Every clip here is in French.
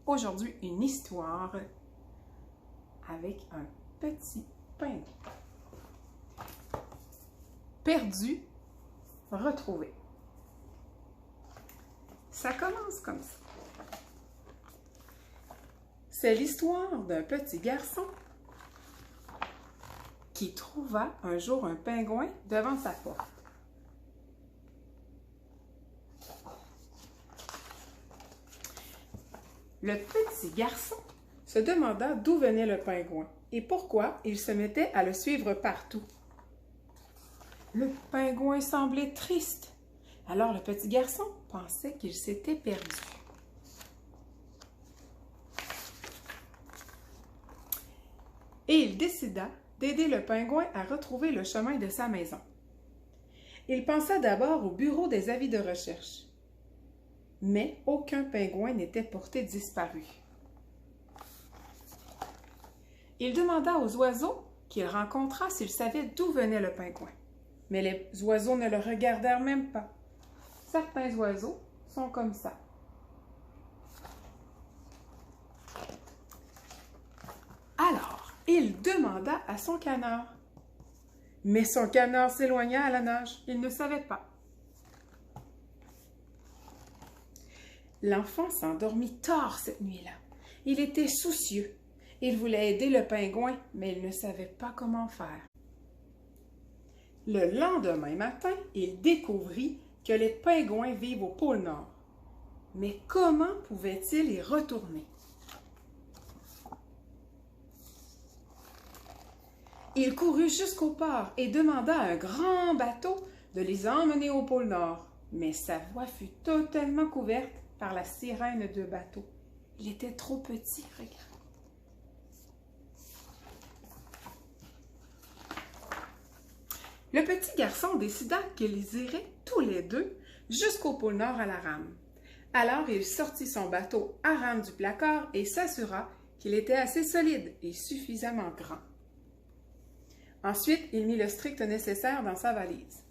aujourd'hui une histoire avec un petit pingouin. Perdu, retrouvé. Ça commence comme ça. C'est l'histoire d'un petit garçon qui trouva un jour un pingouin devant sa porte. Le petit garçon se demanda d'où venait le pingouin et pourquoi il se mettait à le suivre partout. Le pingouin semblait triste, alors le petit garçon pensait qu'il s'était perdu. Et il décida d'aider le pingouin à retrouver le chemin de sa maison. Il pensa d'abord au bureau des avis de recherche. Mais aucun pingouin n'était porté disparu. Il demanda aux oiseaux qu'il rencontra s'ils savaient d'où venait le pingouin. Mais les oiseaux ne le regardèrent même pas. Certains oiseaux sont comme ça. Alors, il demanda à son canard. Mais son canard s'éloigna à la nage. Il ne savait pas. L'enfant s'endormit tard cette nuit-là. Il était soucieux. Il voulait aider le pingouin, mais il ne savait pas comment faire. Le lendemain matin, il découvrit que les pingouins vivent au pôle Nord. Mais comment pouvaient-ils y retourner? Il courut jusqu'au port et demanda à un grand bateau de les emmener au pôle Nord. Mais sa voix fut totalement couverte par la sirène de bateau. Il était trop petit, regarde. Le petit garçon décida qu'ils iraient tous les deux jusqu'au pôle Nord à la rame. Alors il sortit son bateau à rame du placard et s'assura qu'il était assez solide et suffisamment grand. Ensuite, il mit le strict nécessaire dans sa valise.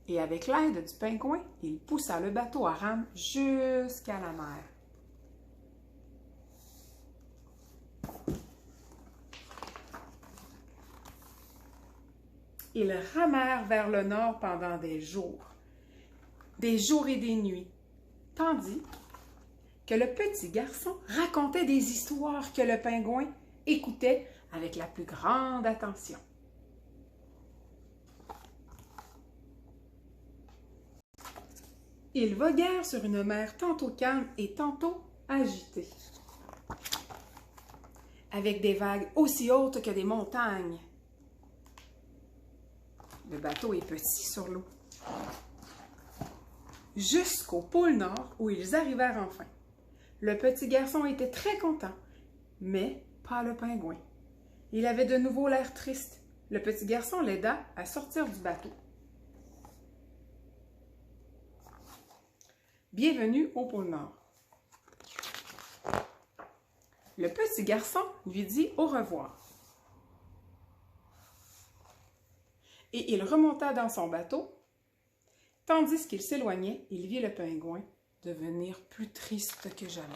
Et avec l'aide du pingouin, il poussa le bateau à rame jusqu'à la mer. Ils ramèrent vers le nord pendant des jours et des nuits, tandis que le petit garçon racontait des histoires que le pingouin écoutait avec la plus grande attention. Ils voguèrent sur une mer tantôt calme et tantôt agitée, avec des vagues aussi hautes que des montagnes. Le bateau est petit sur l'eau. Jusqu'au pôle Nord où ils arrivèrent enfin. Le petit garçon était très content, mais pas le pingouin. Il avait de nouveau l'air triste. Le petit garçon l'aida à sortir du bateau. Bienvenue au pôle Nord. Le petit garçon lui dit au revoir. Et il remonta dans son bateau. Tandis qu'il s'éloignait, il vit le pingouin devenir plus triste que jamais.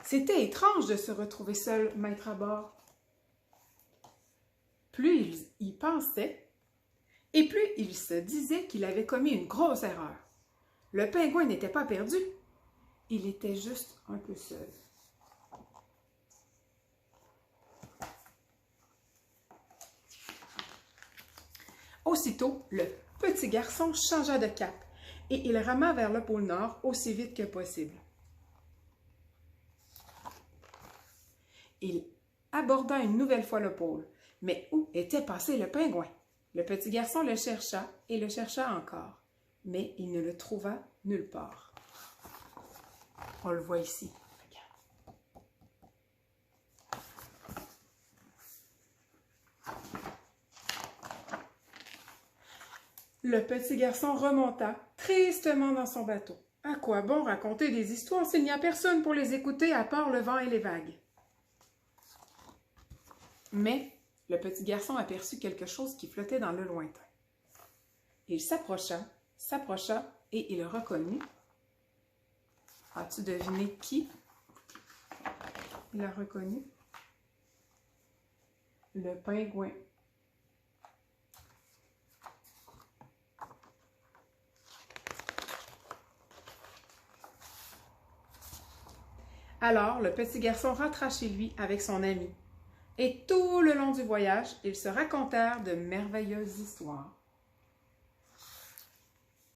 C'était étrange de se retrouver seul, maître à bord. Plus il y pensait, et plus il se disait qu'il avait commis une grosse erreur. Le pingouin n'était pas perdu, il était juste un peu seul. Aussitôt, le petit garçon changea de cap et il rama vers le pôle Nord aussi vite que possible. Il aborda une nouvelle fois le pôle, mais où était passé le pingouin? Le petit garçon le chercha et le chercha encore, mais il ne le trouva nulle part. On le voit ici. Le petit garçon remonta tristement dans son bateau. À quoi bon raconter des histoires s'il n'y a personne pour les écouter à part le vent et les vagues? Mais le petit garçon aperçut quelque chose qui flottait dans le lointain. Il s'approcha, s'approcha et il reconnut. As-tu deviné qui il a reconnu? Le pingouin. Alors, le petit garçon rentra chez lui avec son ami. Et tout le long du voyage, ils se racontèrent de merveilleuses histoires.